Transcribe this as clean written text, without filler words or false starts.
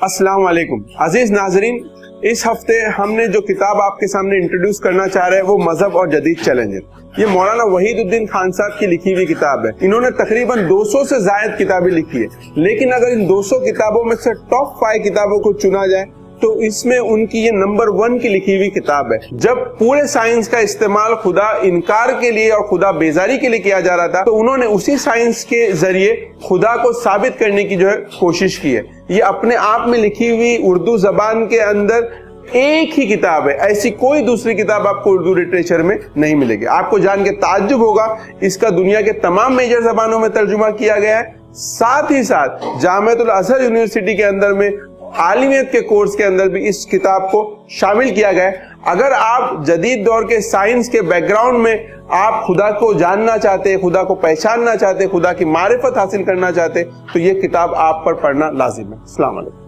अस्सलाम वालेकुम अजीज नाजरीन, इस हफ्ते हमने जो किताब आपके सामने इंट्रोड्यूस करना चाह रहे हैं वो मजहब और जदीद चैलेंज है। ये मौलाना वहीदुद्दीन खान साहब की लिखी हुई किताब है। इन्होंने तकरीबन 200 से ज्यादा किताबें लिखी है, लेकिन अगर इन 200 किताबों में से टॉप 5 किताबों को चुना जाए तो इसमें उनकी ये नंबर 1 की लिखी हुई किताब है। जब पूरे साइंस का इस्तेमाल खुदा इनकार के लिए और खुदा बेजारी के लिए किया जा रहा था, तो उन्होंने उसी साइंस के जरिए खुदा को साबित करने की जो है कोशिश की है। ये अपने आप में लिखी हुई उर्दू जबान के अंदर एक ही किताब है, ऐसी कोई दूसरी किताब आपको उर्दू लिटरेचर में नहीं मिलेगी। आपको जान के ताज्जुब होगा, इसका दुनिया के तमाम मेजर जबानों में तर्जुमा किया गया है। साथ ही साथ जामिअतुल अज़हर यूनिवर्सिटी के अंदर में आलिमियत के कोर्स के अंदर भी इस किताब को शामिल किया गया है। अगर आप जदीद दौर के साइंस के बैकग्राउंड में आप खुदा को जानना चाहते, खुदा को पहचानना चाहते, खुदा की मारिफत हासिल करना चाहते, तो ये किताब आप पर पढ़ना लाजिम है। अस्सलाम वालेकुम।